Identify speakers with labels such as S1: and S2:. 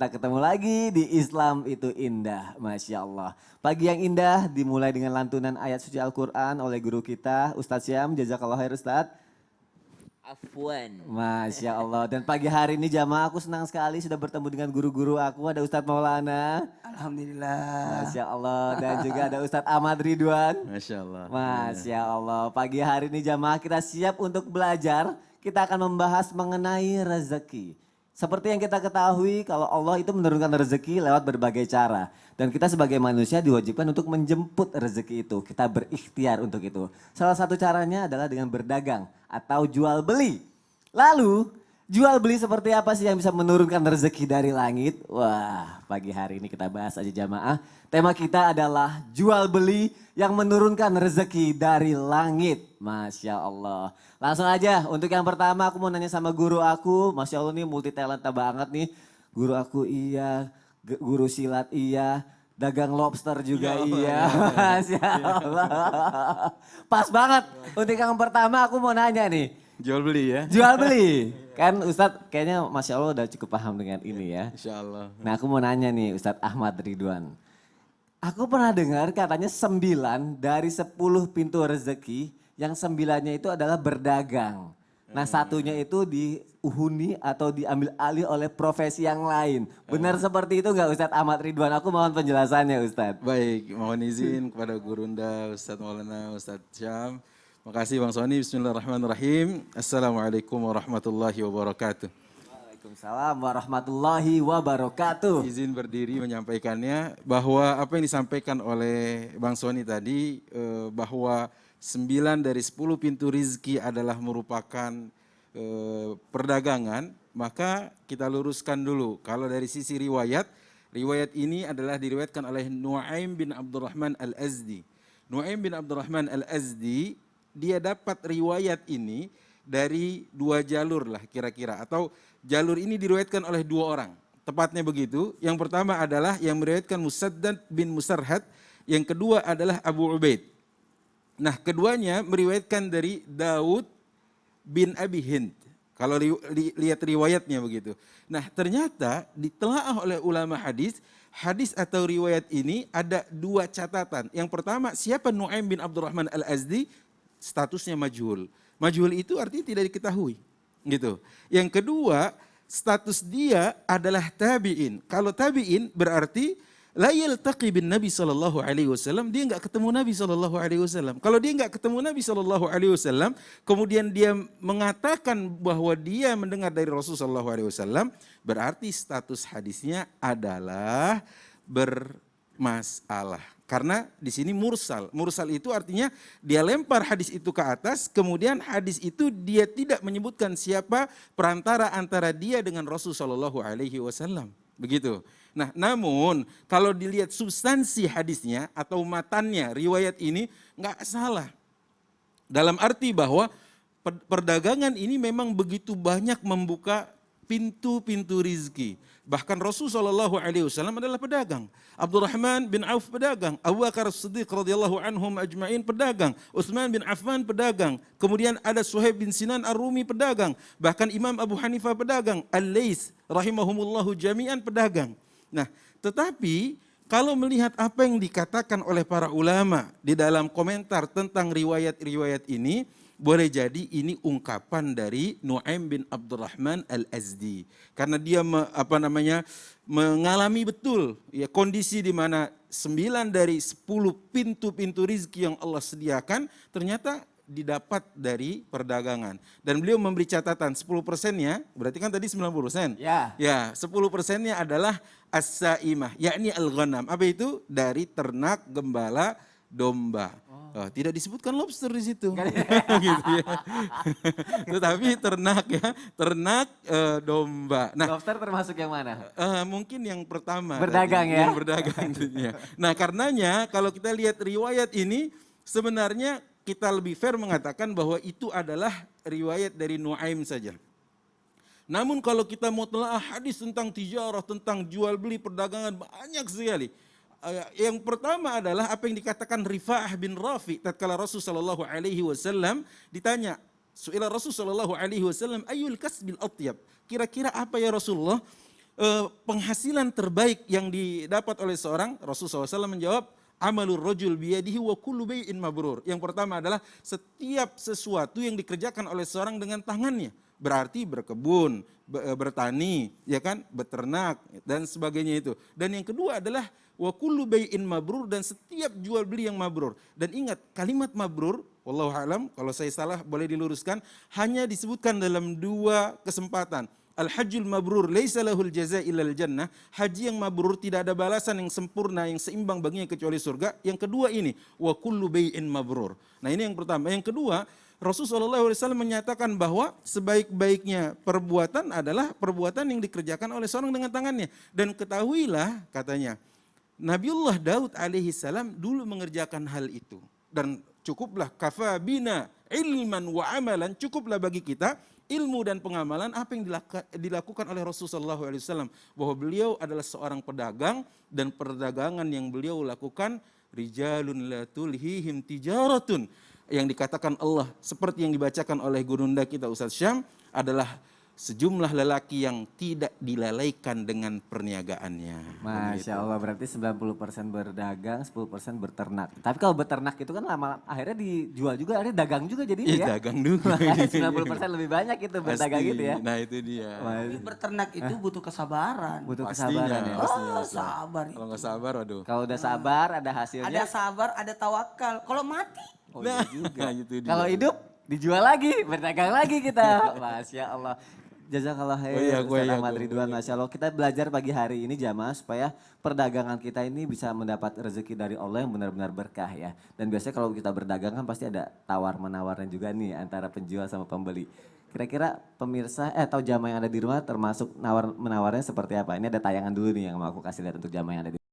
S1: Kita ketemu lagi di Islam itu indah, Masya Allah. Pagi yang indah dimulai dengan lantunan ayat suci Al-Quran oleh guru kita, Ustadz Syam, jazakallah khair Ustadz.
S2: Afwan.
S1: Masya Allah. Dan pagi hari ini jamaah aku senang sekali sudah bertemu dengan guru-guru aku. Ada Ustadz Maulana.
S3: Alhamdulillah.
S1: Masya Allah. Dan juga ada Ustadz Ahmad Ridwan.
S4: Masya Allah.
S1: Masya Allah. Pagi hari ini jamaah kita siap untuk belajar. Kita akan membahas mengenai rezeki. Seperti yang kita ketahui kalau Allah itu menurunkan rezeki lewat berbagai cara. Dan kita sebagai manusia diwajibkan untuk menjemput rezeki itu. Kita berikhtiar untuk itu. Salah satu caranya adalah dengan berdagang atau jual beli. Lalu jual beli seperti apa sih yang bisa menurunkan rezeki dari langit? Wah, pagi hari ini kita bahas aja jamaah. Tema kita adalah jual beli yang menurunkan rezeki dari langit. Masya Allah. Langsung aja untuk yang pertama aku mau nanya sama guru aku. Masya Allah nih multi talenta banget nih. Guru aku iya, guru silat iya, dagang lobster juga iya. Masya Allah. Pas banget. Untuk yang pertama aku mau nanya nih.
S4: Jual beli ya?
S1: Jual beli. Kan Ustadz kayaknya Masya Allah udah cukup paham dengan ini ya.
S4: Insya Allah.
S1: Nah aku mau nanya nih Ustadz Ahmad Ridwan. Aku pernah dengar katanya 9 dari 10 pintu rezeki yang 9-nya itu adalah berdagang. Nah satunya itu dihuni atau diambil alih oleh profesi yang lain. Benar seperti itu nggak Ustadz Ahmad Ridwan? Aku mohon penjelasannya Ustadz.
S4: Baik, mohon izin kepada Gurunda, Ustadz Maulana, Ustadz Syam. Makasih Bang Soni, bismillahirrahmanirrahim. Assalamualaikum warahmatullahi wabarakatuh.
S1: Waalaikumsalam warahmatullahi wabarakatuh.
S4: Izin berdiri menyampaikannya bahwa apa yang disampaikan oleh Bang Soni tadi bahwa 9 dari 10 pintu rizki adalah merupakan perdagangan, maka kita luruskan dulu. Kalau dari sisi riwayat ini adalah diriwayatkan oleh Nu'aim bin Abdurrahman Al-Azdi. Nu'aim bin Abdurrahman Al-Azdi, dia dapat riwayat ini dari 2 jalur lah kira-kira. Atau jalur ini diriwayatkan oleh 2 orang. Tepatnya begitu. Yang pertama adalah yang meriwayatkan Musaddad bin Musarhad. Yang kedua adalah Abu Ubaid. Nah keduanya meriwayatkan dari Daud bin Abi Hind. Kalau lihat riwayatnya begitu. Nah ternyata ditelaah oleh ulama hadis atau riwayat ini ada 2 catatan. Yang pertama siapa Nu'aim bin Abdurrahman Al-Azdi? Statusnya majhul. Majhul itu artinya tidak diketahui. Gitu. Yang kedua, status dia adalah tabi'in. Kalau tabi'in berarti la yaltaqi bin Nabi sallallahu alaihi wasallam, dia enggak ketemu Nabi sallallahu alaihi wasallam. Kalau dia enggak ketemu Nabi sallallahu alaihi wasallam, kemudian dia mengatakan bahwa dia mendengar dari Rasulullah sallallahu alaihi wasallam, berarti status hadisnya adalah bermasalah. Karena di sini mursal. Mursal itu artinya dia lempar hadis itu ke atas, kemudian hadis itu dia tidak menyebutkan siapa perantara antara dia dengan Rasul sallallahu alaihi wasallam. Begitu. Nah, namun kalau dilihat substansi hadisnya atau matannya, riwayat ini enggak salah. Dalam arti bahwa perdagangan ini memang begitu banyak membuka pintu-pintu rizki. Bahkan Rasulullah SAW adalah pedagang. Abdurrahman bin Auf pedagang. Abu Bakar As-Siddiq radhiyallahu anhum ajma'in pedagang. Utsman bin Affan pedagang. Kemudian ada Suhaib bin Sinan Ar-Rumi pedagang. Bahkan Imam Abu Hanifah pedagang. Al-Laits rahimahumullahu jami'an pedagang. Nah, tetapi kalau melihat apa yang dikatakan oleh para ulama di dalam komentar tentang riwayat-riwayat ini, boleh jadi ini ungkapan dari Nu'aim bin Abdurrahman Al-Azdi. Karena dia mengalami betul ya kondisi di mana 9 dari 10 pintu-pintu rizki yang Allah sediakan ternyata didapat dari perdagangan. Dan beliau memberi catatan 10%-nya, berarti kan tadi 90%.
S1: Ya.
S4: Ya, 10%-nya adalah as-saimah, yakni al-ghanam. Apa itu? Dari ternak, gembala, domba. Oh, tidak disebutkan lobster di situ. Gitu ya. Tetapi ternak ya, ternak domba. Nah,
S1: Lobster termasuk yang mana?
S4: mungkin yang pertama.
S1: Berdagang
S4: tadi,
S1: ya?
S4: Yang berdagang. Ya. Nah karenanya kalau kita lihat riwayat ini sebenarnya kita lebih fair mengatakan bahwa itu adalah riwayat dari Nu'aim saja. Namun kalau kita mau telah hadis tentang tijarah, tentang jual beli perdagangan banyak sekali. Yang pertama adalah apa yang dikatakan Rifa'ah bin Rafi tatkala Rasul sallallahu alaihi wasallam ditanya, suila Rasul sallallahu alaihi wasallam ayyul kasbil atyab? Kira-kira apa ya Rasulullah? penghasilan terbaik yang didapat oleh seorang, Rasulullah SAW menjawab, amalur rajul biyadihi wa kullu bai'in mabrur. Yang pertama adalah setiap sesuatu yang dikerjakan oleh seorang dengan tangannya. Berarti berkebun, bertani, ya kan, beternak dan sebagainya itu. Dan yang kedua adalah wa kullu bai'in mabrur, dan setiap jual beli yang mabrur. Dan ingat, kalimat mabrur, wallahu alam, kalau saya salah boleh diluruskan, hanya disebutkan dalam 2 kesempatan. Al-hajjul mabrur laisa lahul jaza illal jannah. Haji yang mabrur tidak ada balasan yang sempurna, yang seimbang baginya kecuali surga. Yang kedua ini, wa kullu bai'in mabrur. Nah, ini yang pertama. Yang kedua, Rasulullah SAW menyatakan bahwa sebaik-baiknya perbuatan adalah perbuatan yang dikerjakan oleh seorang dengan tangannya. Dan ketahuilah, katanya, Nabiullah Daud alaihi salam dulu mengerjakan hal itu. Dan cukuplah kafa bina ilman wa amalan, cukuplah bagi kita ilmu dan pengamalan apa yang dilakukan oleh Rasulullah SAW. Bahwa beliau adalah seorang pedagang, dan perdagangan yang beliau lakukan, rijalun la tulhihim tijaratun. Yang dikatakan Allah, seperti yang dibacakan oleh gurunda kita Ustaz Syam, adalah sejumlah lelaki yang tidak dilalaikan dengan perniagaannya.
S1: Masya Allah, berarti 90% berdagang, 10% berternak. Tapi kalau beternak itu kan lama akhirnya dijual juga, akhirnya dagang juga jadi
S4: Iya,
S1: ya.
S4: dagang juga.
S1: Makanya 90% lebih banyak itu berdagang
S4: Pasti.
S1: gitu ya.
S4: Nah, itu dia.
S3: Tapi berternak itu butuh kesabaran.
S1: Butuh
S4: Pastinya,
S1: kesabaran ya.
S4: pastinya,
S3: Oh,
S4: pastinya.
S3: sabar itu.
S4: Kalau nggak sabar, waduh.
S1: Kalau udah sabar ada
S3: Ada
S1: hasilnya.
S3: sabar, ada tawakal. Kalau mati,
S1: Oh iya juga.
S4: Itu dia.
S1: Kalau hidup dijual lagi, berdagang lagi kita. Masya Allah. Jazakallah khair, Ustaz Ahmad Ridwan. Masya Allah, kita belajar pagi hari ini jamaah supaya perdagangan kita ini bisa mendapat rezeki dari Allah yang benar-benar berkah ya. Dan biasanya kalau kita berdagang kan pasti ada tawar-menawarnya juga nih antara penjual sama pembeli. Kira-kira pemirsa atau jamaah yang ada di rumah termasuk menawarnya seperti apa? Ini ada tayangan dulu nih yang mau aku kasih lihat untuk jamaah yang ada di